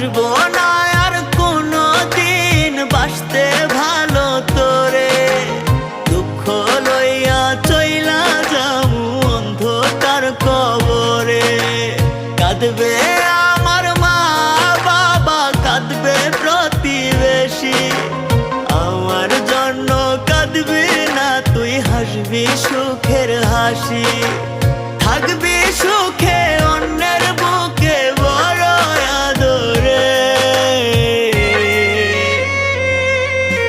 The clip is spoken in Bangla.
বাসবো না আর কোনো দিন বাসতে ভালো তোরে, দুঃখ লইয়া চইলা যামু অন্ধকার কবরে। কাঁদবে আমার মা বাবা, কাঁদবে প্রতিবেশী, আমার জন্য কাঁদবি না তুই, হাসবি সুখের হাসি।